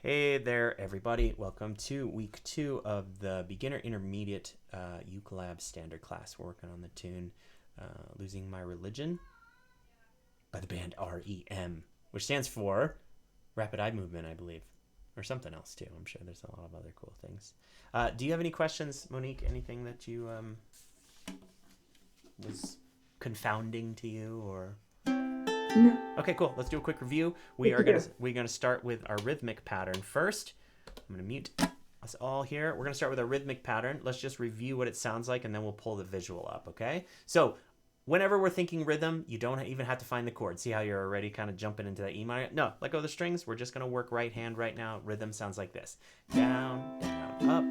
Hey there, everybody. Welcome to week 2 of the beginner intermediate ukulab standard class. We're working on the tune Losing My Religion by the band REM, which stands for Rapid Eye Movement, I believe, or something else too. I'm sure there's a lot of other cool things. Do you have any questions, Monique? Anything that you was confounding to you or? No. Okay, cool. Let's do a quick review. We're gonna start with our rhythmic pattern first. I'm gonna mute us all here. We're gonna start with our rhythmic pattern. Let's just review what it sounds like, and then we'll pull the visual up. Okay. So whenever we're thinking rhythm, you don't even have to find the chord. See how you're already kind of jumping into that E minor? No, let go of the strings. We're just gonna work right hand right now. Rhythm sounds like this: down, down, up,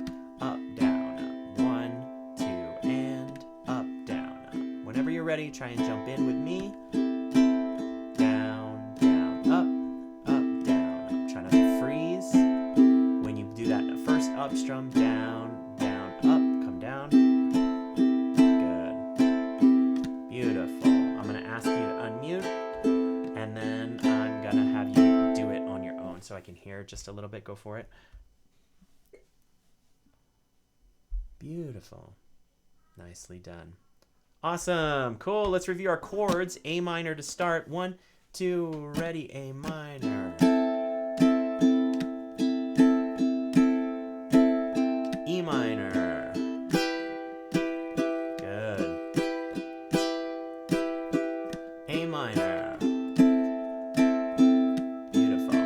down, up. 1, 2, and up, down, up. Whenever you're ready, try and jump in with me. Up strum, down, down, up, come down. Good. Beautiful. I'm going to ask you to unmute, and then I'm going to have you do it on your own so I can hear just a little bit. Go for it. Beautiful. Nicely done. Awesome. Cool. Let's review our chords. A minor to start. 1, 2, ready, A minor. E minor. Good. A minor. Beautiful.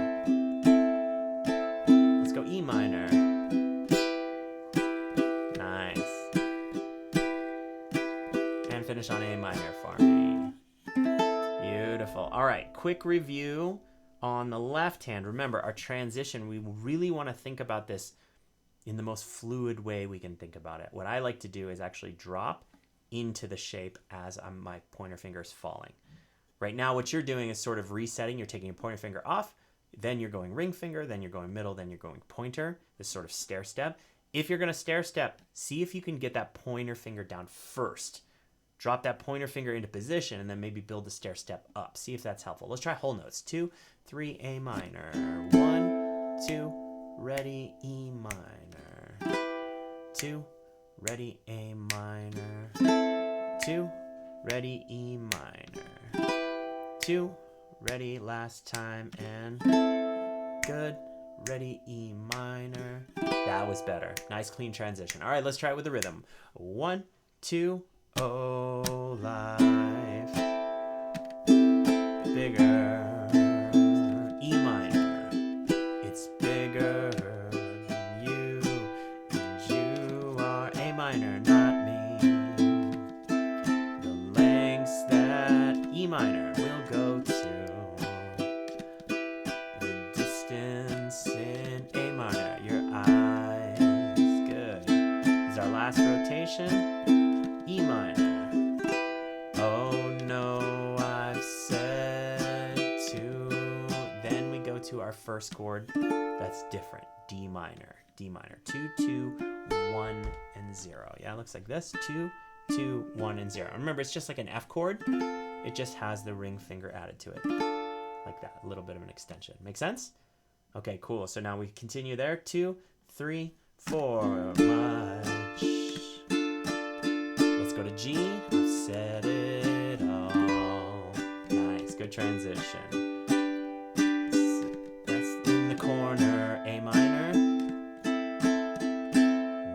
Let's go E minor. Nice. And finish on A minor for me. Beautiful. All right, quick review on the left hand. Remember, our transition, we really want to think about this in the most fluid way we can think about it. What I like to do is actually drop into the shape as my pointer finger is falling. Right now, what you're doing is sort of resetting. You're taking your pointer finger off, then you're going ring finger, then you're going middle, then you're going pointer, this sort of stair step. If you're gonna stair step, see if you can get that pointer finger down first. Drop that pointer finger into position and then maybe build the stair step up. See if that's helpful. Let's try whole notes. 2, 3, A minor. 1, 2, ready, E minor. 2, ready, A minor. 2, ready, E minor. 2, ready, last time, and good, ready, E minor. That was better. Nice clean transition. All right, let's try it with the rhythm. 1, 2, oh, life, bigger. E minor. Oh no, I've said to. Then we go to our first chord that's different. D minor. D minor. 2, 2, 1, and 0. Yeah, it looks like this. 2, 2, 1, and 0. Remember, it's just like an F chord. It just has the ring finger added to it. Like that. A little bit of an extension. Make sense? Okay, cool. So now we continue there. 2, 3, 4. Much. Go to G, I've said it all. Nice, good transition. That's in the corner, A minor.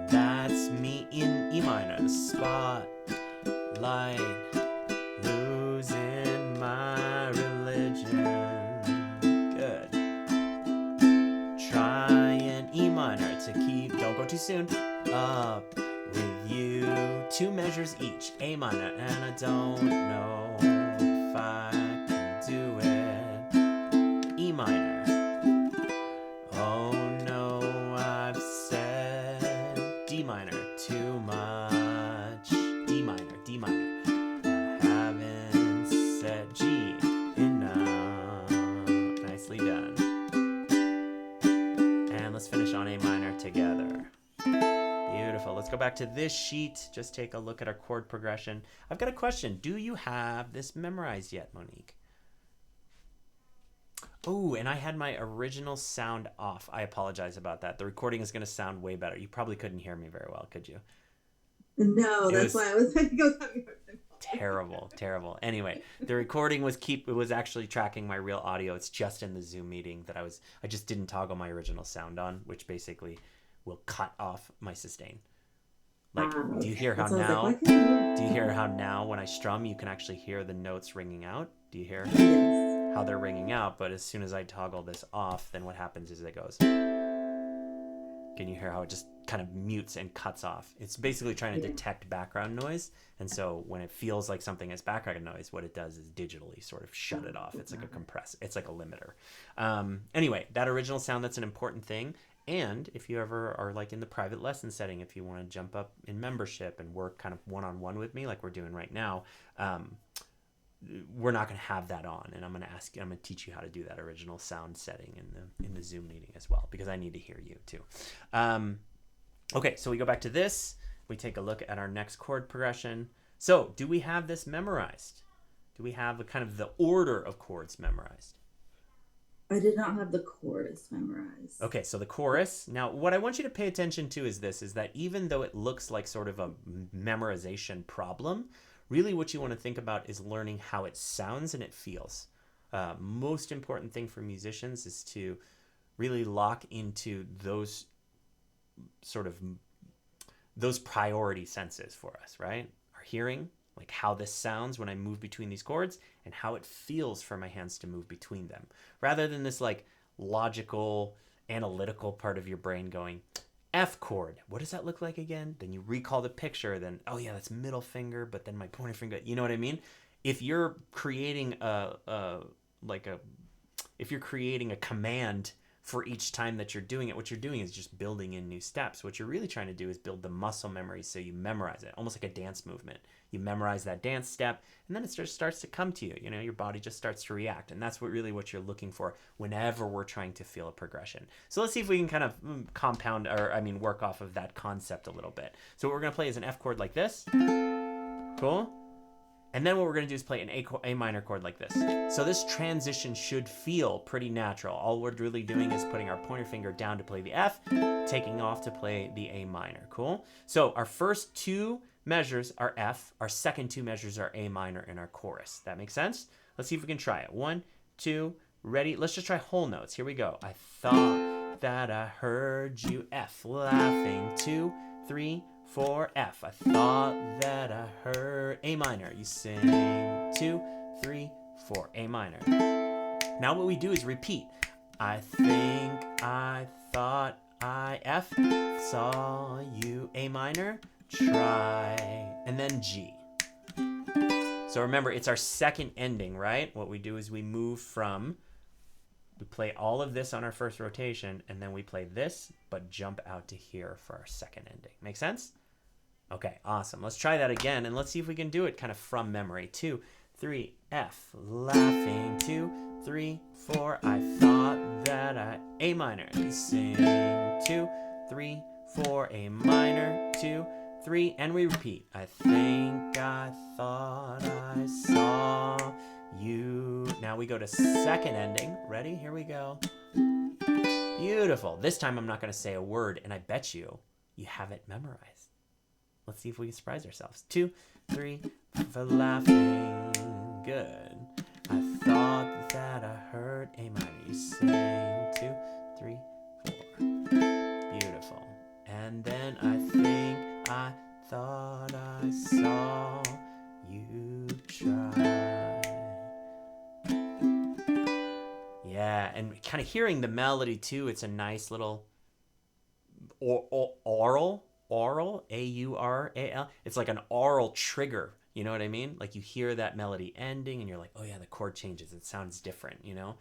That's me in E minor, the spotlight, losing my religion. Good. Try an E minor to keep, don't go too soon, up with you. 2 measures each, A minor, and I don't know if I can do it. E minor. Oh no, I've said D minor too much. D minor, D minor. I haven't said G enough. Nicely done. And let's finish on A minor together. Beautiful. Let's go back to this sheet. Just take a look at our chord progression. I've got a question. Do you have this memorized yet, Monique? Oh, and I had my original sound off. I apologize about that. The recording is going to sound way better. You probably couldn't hear me very well, could you? No, It that's was why I was like, go tell me what I'm terrible, terrible. Anyway, the recording was it was actually tracking my real audio. It's just in the Zoom meeting that I just didn't toggle my original sound on, which basically will cut off my sustain. Like, do you Okay. hear how That's why I was like, why now? can't I hear? Do you hear how now when I strum, you can actually hear the notes ringing out? Do you hear Yes. how they're ringing out? But as soon as I toggle this off, then what happens is it goes. Can you hear how it just kind of mutes and cuts off? It's basically trying to Yeah. detect background noise. And so when it feels like something is background noise, what it does is digitally sort of shut it off. It's like a compress. It's like a limiter. Anyway, that original sound, that's an important thing. And if you ever are like in the private lesson setting, if you want to jump up in membership and work kind of one-on-one with me like we're doing right now, we're not going to have that on, and I'm going to teach you how to do that original sound setting in the Zoom meeting as well, because I need to hear you too. Okay, so we go back to this. We take a look at our next chord progression. So do we have this memorized? Do we have kind of the order of chords memorized? I did not have the chorus memorized. Okay, so the chorus. Now, what I want you to pay attention to is that even though it looks like sort of a memorization problem, really what you want to think about is learning how it sounds and it feels. Most important thing for musicians is to really lock into those sort of those priority senses for us, right? Our hearing, like how this sounds when I move between these chords, and how it feels for my hands to move between them, rather than this like logical, analytical part of your brain going, F chord, what does that look like again? Then you recall the picture, then, oh yeah, that's middle finger, but then my pointer finger, you know what I mean? If you're creating if you're creating a command for each time that you're doing it, what you're doing is just building in new steps. What you're really trying to do is build the muscle memory so you memorize it, almost like a dance movement. You memorize that dance step, and then it just starts to come to you. You know, your body just starts to react, and that's what you're looking for whenever we're trying to feel a progression. So let's see if we can kind of work off of that concept a little bit. So what we're going to play is an F chord like this. Cool. And then what we're going to do is play an A minor chord like this. So this transition should feel pretty natural. All we're really doing is putting our pointer finger down to play the F, taking off to play the A minor. Cool? So our first two measures are F. Our second two measures are A minor in our chorus. That makes sense? Let's see if we can try it. 1, 2, ready? Let's just try whole notes. Here we go. I thought that I heard you F laughing. 2, 3, 4 F. I thought that I heard A minor. You sing 2, 3, 4 A minor. Now what we do is repeat. I think I thought I F saw you A minor. Try and then G. So remember, it's our second ending, right? What we do is we play all of this on our first rotation, and then we play this, but jump out to here for our second ending. Make sense? Okay, awesome. Let's try that again, and let's see if we can do it kind of from memory. 2, 3, F, laughing. 2, 3, 4, I thought that I A minor. You sing 2, 3, 4, A minor. 2, 3, and we repeat. I think I thought I saw you. Now we go to second ending. Ready? Here we go. Beautiful. This time I'm not going to say a word, and I bet you have it memorized. Let's see if we can surprise ourselves. 2, 3, for laughing. Good. I thought that I heard A minor. You sing 2, 3, 4. Beautiful. And then I think I thought I saw you try. Yeah, and kind of hearing the melody too. It's a nice little aural, A-U-R-A-L. It's like an aural trigger. You know what I mean? Like you hear that melody ending and you're like, oh yeah, the chord changes. It sounds different, you know?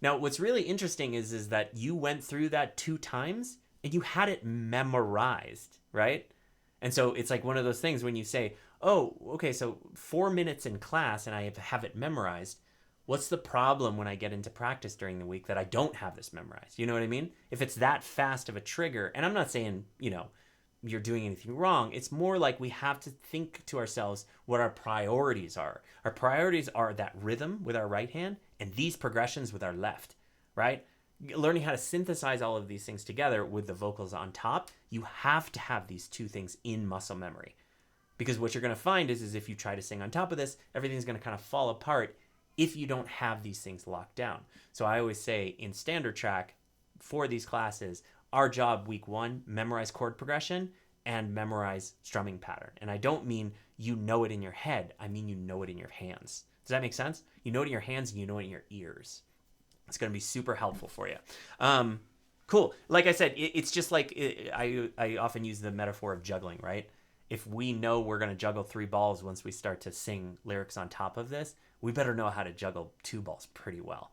Now, what's really interesting is that you went through that 2 times and you had it memorized, right? And so it's like one of those things when you say, oh, okay, so 4 minutes in class and I have it memorized. What's the problem when I get into practice during the week that I don't have this memorized? You know what I mean? If it's that fast of a trigger, and I'm not saying, you're doing anything wrong. It's more like we have to think to ourselves what our priorities are. Our priorities are that rhythm with our right hand and these progressions with our left, right? Learning how to synthesize all of these things together with the vocals on top, you have to have these two things in muscle memory. Because what you're going to find is if you try to sing on top of this, everything's going to kind of fall apart if you don't have these things locked down. So I always say in standard track for these classes, our job week 1, memorize chord progression and memorize strumming pattern. And I don't mean you know it in your head. I mean you know it in your hands. Does that make sense? You know it in your hands and you know it in your ears. It's going to be super helpful for you. Cool. Like I said, it's just like I often use the metaphor of juggling, right? If we know we're going to juggle 3 balls once we start to sing lyrics on top of this, we better know how to juggle 2 balls pretty well.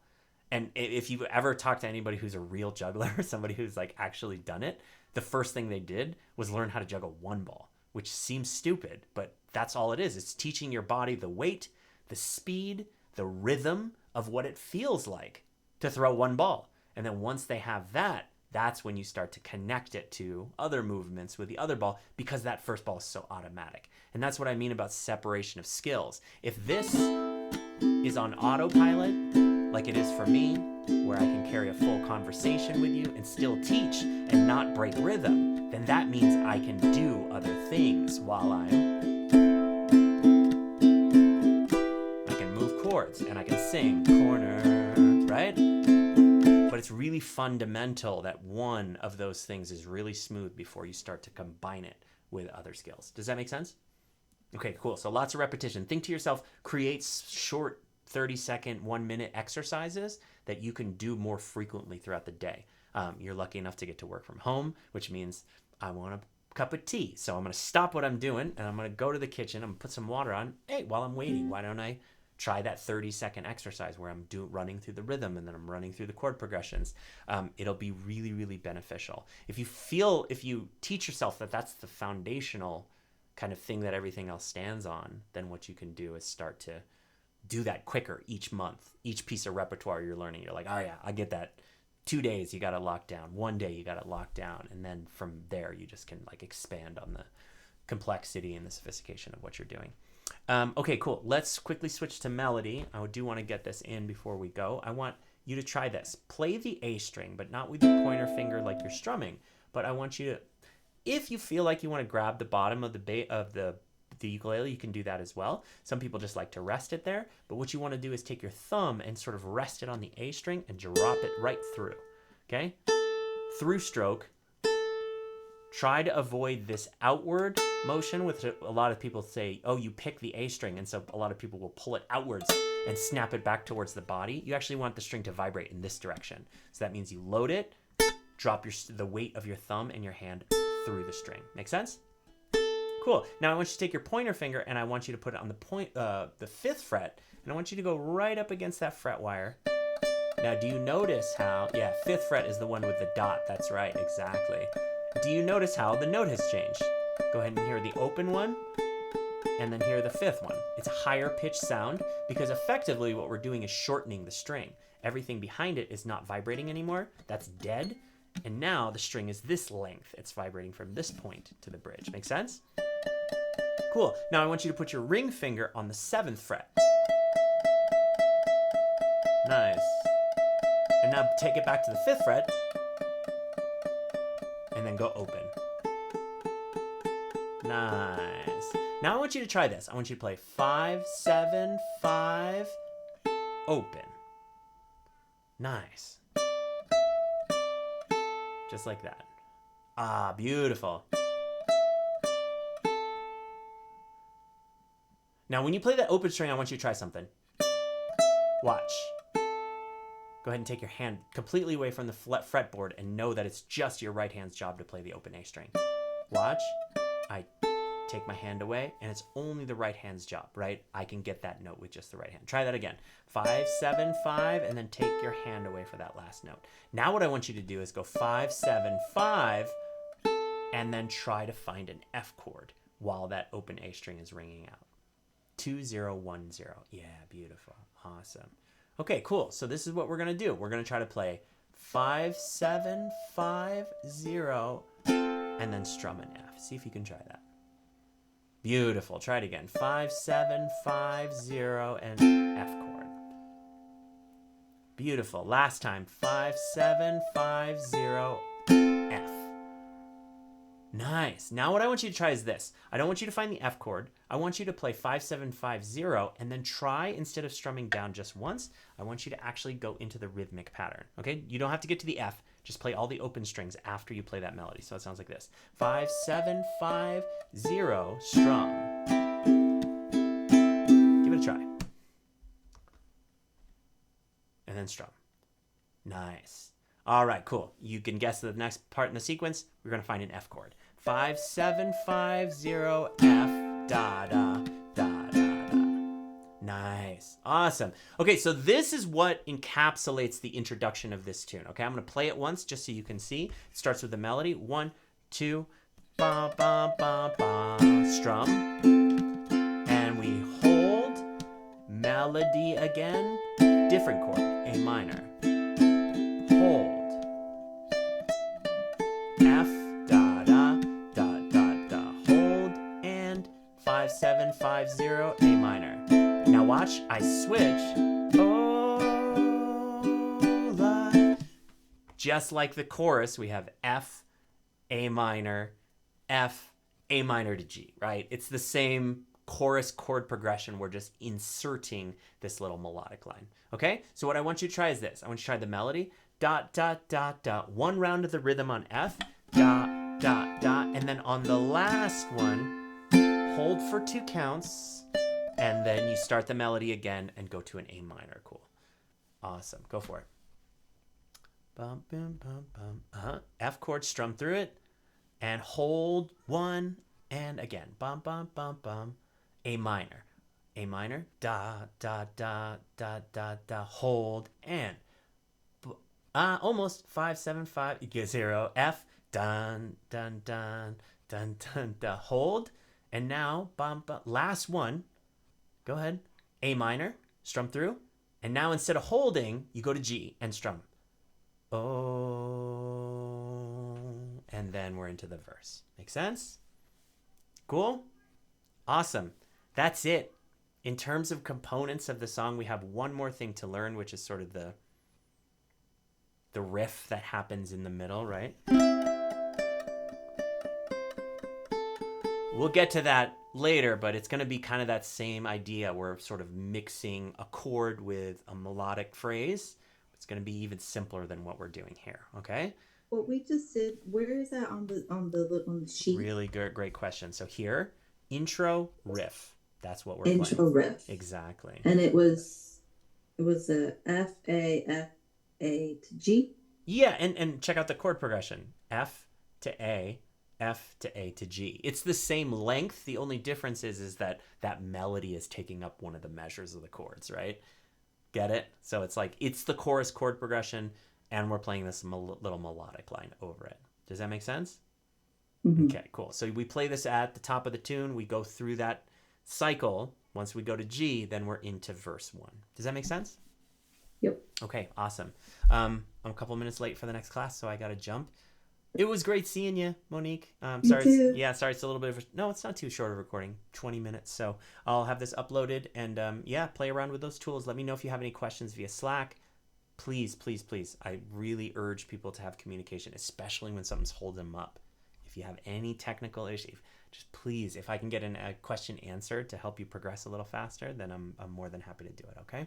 And if you've ever talked to anybody who's a real juggler, somebody who's like actually done it, the first thing they did was learn how to juggle 1 ball, which seems stupid, but that's all it is. It's teaching your body the weight, the speed, the rhythm of what it feels like to throw 1 ball. And then once they have that, that's when you start to connect it to other movements with the other ball, because that first ball is so automatic. And that's what I mean about separation of skills. If this is on autopilot, like it is for me, where I can carry a full conversation with you and still teach and not break rhythm, then that means I can do other things while I can move chords and I can sing corner, right? But it's really fundamental that one of those things is really smooth before you start to combine it with other skills. Does that make sense? Okay, cool. So lots of repetition. Think to yourself, create short 30-second, 1-minute exercises that you can do more frequently throughout the day. You're lucky enough to get to work from home, which means I want a cup of tea. So I'm going to stop what I'm doing and I'm going to go to the kitchen. I'm going to put some water on. Hey, while I'm waiting, why don't I try that 30-second exercise where I'm running through the rhythm and then I'm running through the chord progressions? It'll be really, really beneficial. If you teach yourself that that's the foundational kind of thing that everything else stands on, then what you can do is start to do that quicker each month. Each piece of repertoire you're learning, you're like, oh yeah, I get that. 2 days you got to lock down. 1 day you got to lock down. And then from there you just can like expand on the complexity and the sophistication of what you're doing. Okay, cool. Let's quickly switch to melody. I do want to get this in before we go. I want you to try this. Play the A string, but not with your pointer finger like you're strumming. But I want you to, if you feel like you want to grab the bottom of the ukulele, you can do that as well. Some people just like to rest it there. But what you want to do is take your thumb and sort of rest it on the A string and drop it right through. Okay? Through stroke. Try to avoid this outward motion, which a lot of people say, oh, you pick the A string, and so a lot of people will pull it outwards and snap it back towards the body. You actually want the string to vibrate in this direction. So that means you load it, drop the weight of your thumb and your hand through the string. Make sense? Cool. Now I want you to take your pointer finger and I want you to put it on the 5th fret, and I want you to go right up against that fret wire. Now, do you notice how, 5th fret is the one with the dot. That's right, exactly. Do you notice how the note has changed? Go ahead and hear the open one, and then hear the 5th one. It's a higher pitched sound because effectively what we're doing is shortening the string. Everything behind it is not vibrating anymore. That's dead. And now the string is this length. It's vibrating from this point to the bridge. Make sense? Cool. Now I want you to put your ring finger on the 7th fret. Nice. And now take it back to the 5th fret. And then go open. Nice. Now I want you to try this. I want you to play 5, 7, 5, open. Nice. Just like that. Ah, beautiful. Now when you play that open string, I want you to try something. Watch. Go ahead and take your hand completely away from the fretboard and know that it's just your right hand's job to play the open A string. Watch. I take my hand away, and it's only the right hand's job, right? I can get that note with just the right hand. Try that again. 5, 7, 5, and then take your hand away for that last note. Now what I want you to do is go 5, 7, 5, and then try to find an F chord while that open A string is ringing out. 2, 0, 1, 0. Yeah, beautiful. Awesome. Okay, cool. So this is what we're going to do. We're going to try to play 5, 7, 5, 0, and then strum an F. See if you can try that. Beautiful. Try it again. 5, 7, 5, 0, and F chord. Beautiful. Last time. 5, 7, 5, 0, F. Nice. Now what I want you to try is this. I don't want you to find the F chord. I want you to play 5, 7, 5, 0, and then try, instead of strumming down just once, I want you to actually go into the rhythmic pattern. Okay? You don't have to get to the F. Just play all the open strings after you play that melody. So it sounds like this. 5, 7, 5, 0, strum. Give it a try. And then strum. Nice. All right, cool. You can guess the next part in the sequence. We're going to find an F chord. 5, 7, 5, 0, F, da, da, da, da, da. Nice. Awesome. Okay, so this is what encapsulates the introduction of this tune. Okay, I'm going to play it once just so you can see. It starts with the melody. 1, 2, ba, ba, ba, ba, strum. And we hold. Melody again. Different chord, A minor. Hold. F, da, da, da, da, da. Hold. And 5, 7, 5, 0, A minor. Now watch, I switch. Oh, la. Just like the chorus, we have F, A minor, F, A minor to G, right? It's the same chorus chord progression. We're just inserting this little melodic line. Okay? So what I want you to try is this. I want you to try the melody. Dot, dot, dot, dot. One round of the rhythm on F. Dot, dot, dot. And then on the last one, hold for 2 counts. And then you start the melody again and go to an A minor. Cool. Awesome. Go for it. Bum, bum, bum, bum. F chord, strum through it. And hold 1. And again. Bum, bum, bum, bum. A minor. A minor. Da, da, da, da, da, da. Hold. And almost 5, 7, 5. You get 0. F. Dun, dun, dun, dun, dun, dun. Hold. And now, bum, bum. Last one. Go ahead. A minor, strum through. And now instead of holding, you go to G and strum. Oh. And then we're into the verse. Make sense? Cool? Awesome. That's it. In terms of components of the song, we have one more thing to learn, which is sort of the riff that happens in the middle, right? We'll get to that later, but it's going to be kind of that same idea. We're sort of mixing a chord with a melodic phrase. It's going to be even simpler than what we're doing here, okay? What we just did, where is that on the sheet? Really good, great question. So here, intro riff. That's what we're Intro playing. riff. Exactly. And it was a F A to G. Yeah, and check out the chord progression. F to A, F to A to G. It's the same length. The only difference is that melody is taking up one of the measures of the chords, right? Get it? So it's like, it's the chorus chord progression, and we're playing this little melodic line over it. Does that make sense? Mm-hmm. Okay, cool. So we play this at the top of the tune. We go through that cycle. Once we go to G, then we're into verse 1. Does that make sense? Yep. Okay, awesome. I'm a couple minutes late for the next class, so I got to jump. It was great seeing you, Monique. Sorry, sorry, it's a little bit of no, it's not too short of a recording, 20 minutes. So I'll have this uploaded and play around with those tools. Let me know if you have any questions via Slack. Please, please, please. I really urge people to have communication, especially when something's holding them up. If you have any technical issue, just please, if I can get a question answered to help you progress a little faster, then I'm more than happy to do it. Okay.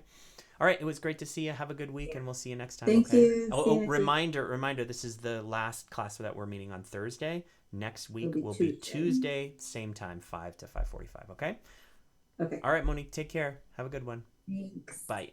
All right. It was great to see you. Have a good week, and we'll see you next time. Thank you. Reminder. This is the last class that we're meeting on Thursday. Next week will be Tuesday, same time, 5 to 5:45. Okay. Okay. All right, Monique. Take care. Have a good one. Thanks. Bye.